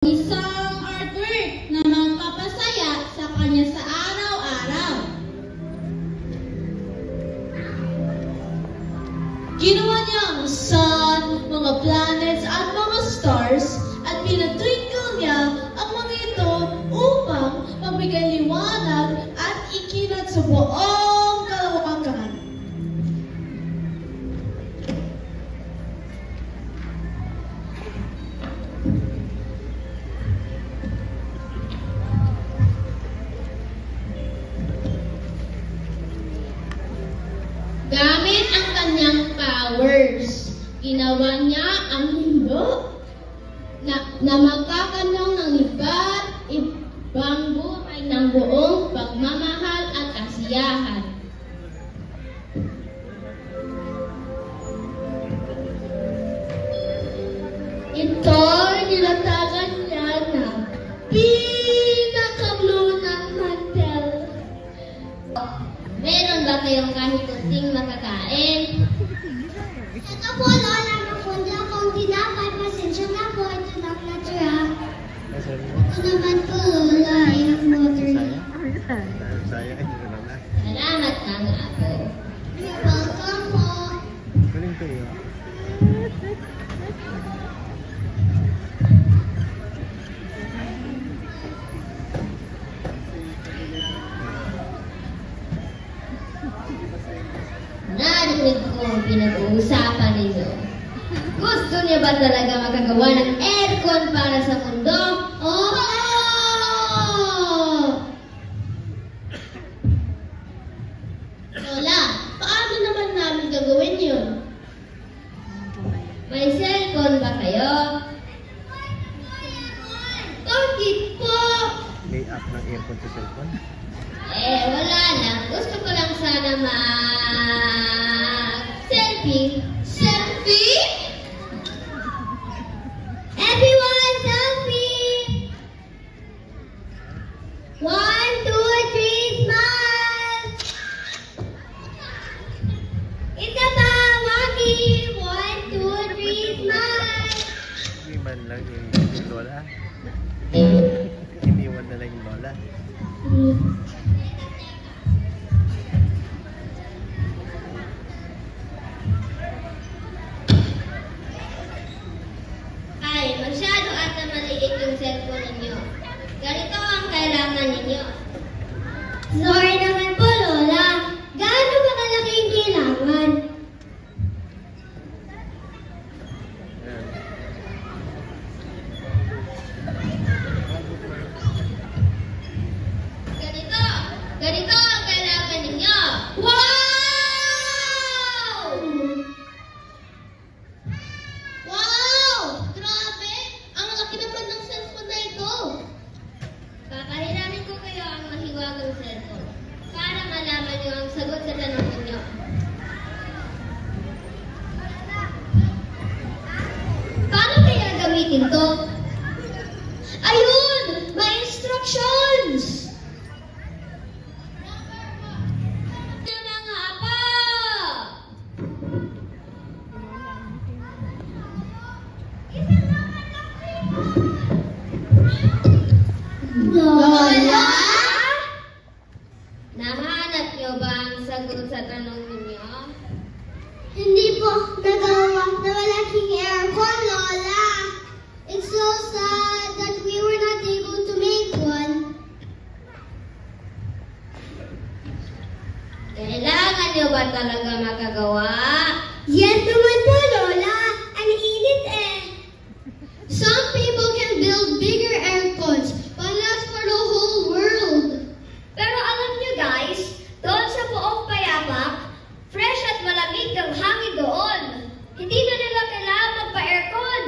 Isang artwork na magpapasaya sa kanya sa araw-araw. Ginawa niya ang sun, mga planets at mga stars at pinatwinkle niya ang mga ito upang magbigay liwanag at ikinat sa buong kalawakan. Gamit ang kanyang powers, ginawa niya ang mundo na magkakanong ng iba't ibang buhay ng buong pagmamahal at kasiyahan. Ito nilatagan niya na pinaka-blue ng mantel. Meron ba kayong kahit kunting makakain? Ito po, Lola, napunta akong tinapay. Pasensya na po, ito lang natira. Ito naman po, Lola, yung water. Salamat na nga po. You're welcome po. Galing kayo. Narinig ko ang pinag-uusapan ninyo. Gusto niyo ba talaga makagawa ng aircon para sa mundo? Oo! Lola, paano naman namin gagawin yun? May cellphone ba kayo? Bakit po? May app ng aircon sa cellphone? Wala lang. Gusto ko lang sana mag-selfie. Selfie? Everyone, selfie! 1, 2, 3, smile! Isa pa, Waki! 1, 2, 3, smile! Hindi man lang yung lola. Iniwan na lang yung lola. Ay, masyado ata maliit yung cellphone ninyo. Ganito ang kailangan ninyo. Sorry naman po, Lola. Gaano ba kalaki yung kailangan? Ayan. Ganito ang kailangan ninyo. Wow! Wow! Grabe! Ang laki naman ng cellphone na ito. Papahiramin ko kayo ang mahiwagang cellphone para malaman niyo ang sagot sa tanong ninyo. Paano kaya gamitin to? Ayun! May instructions! Yan na nga pa! Lola? Nahanap niyo ba ang sagot sa tanong ninyo? Hindi po nagawa na malaking aircon, Lola. It's so sad that we were not able to make one. Kailangan niyo ba talaga makagawa? Yes naman po, Lola. Ang init eh. Some people can build bigger aircons, but not for the whole world. Pero alam niyo guys, doon sa buong payapak, fresh at malamig ang hangin doon. Hindi na nila kailangan magpa-aircon.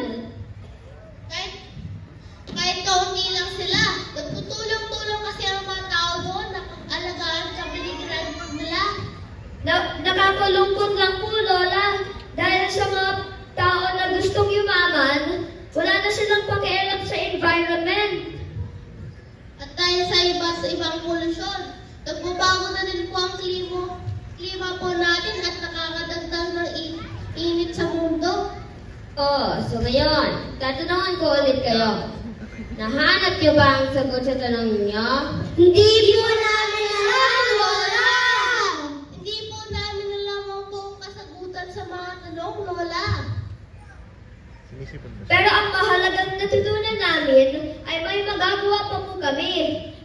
Kahit kaunti lang sila, nagtutulong-tulong kasi ang mga tao doon na alagaan sa biligiran nila. Nakakalungkot lang po, Lola. Dahil sa mga tao na gustong yumaman, wala na silang pakialam sa environment. At dahil sa ibang polusyon, nagbabago na din po ang klima po natin at nakakadagdag ng init sa mundo. Oh, so ngayon, tatanungan ko ulit kayo. Nahanap niyo ba ang sagot sa tanong niyo? Hindi po namin alam, Lola! Hindi po namin alam ang buong kasagutan sa mga tanong, Lola. Sinisipon ba siya? Pero ang mahalagang natutunan namin ay may magagawa pa po kami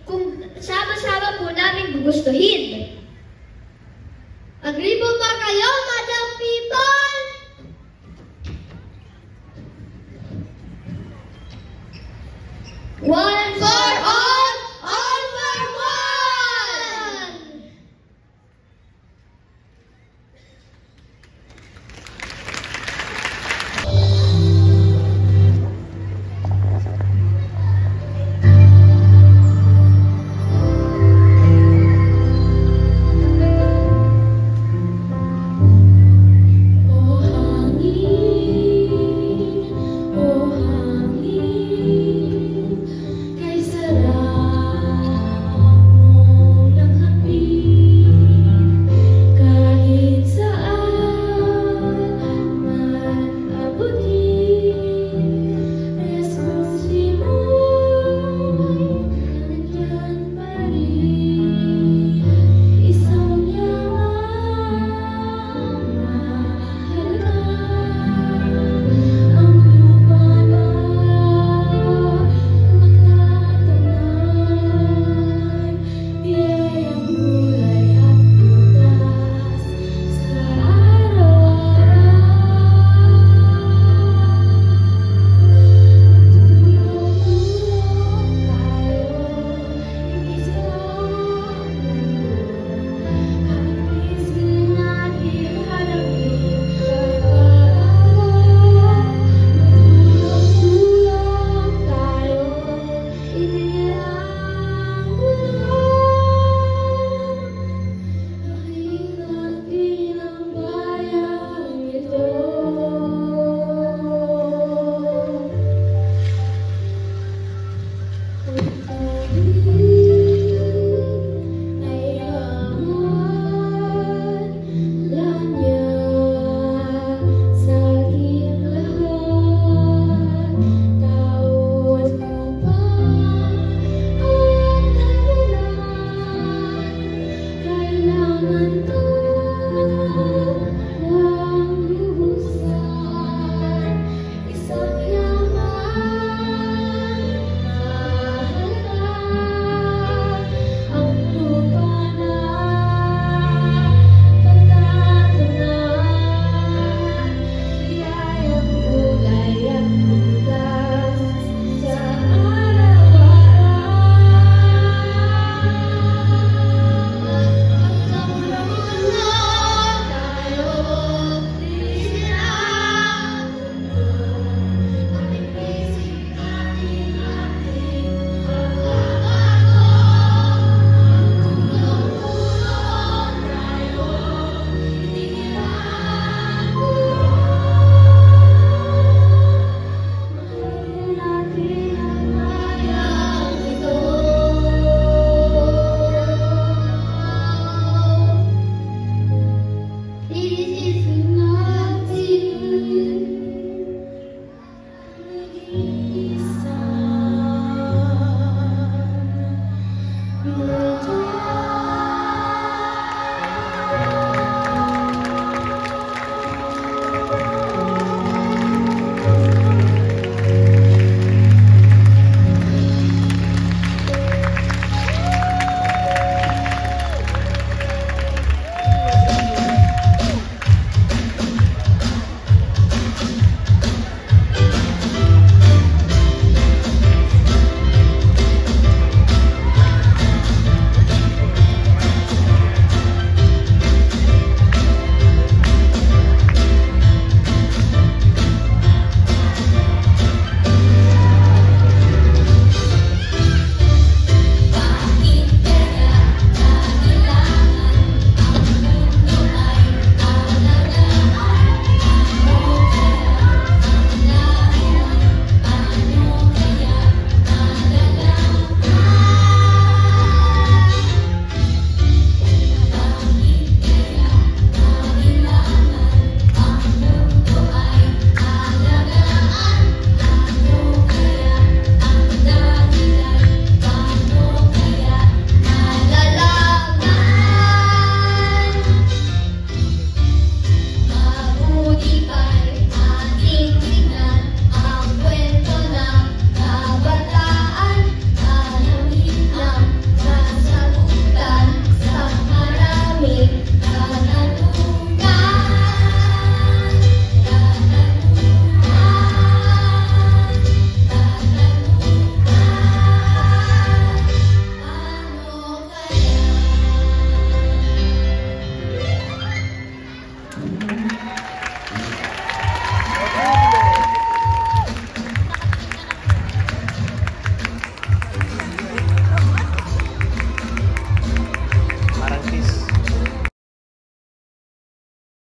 kung sama-sama po namin gugustuhin. Agree po ba kayo, Madam People? One,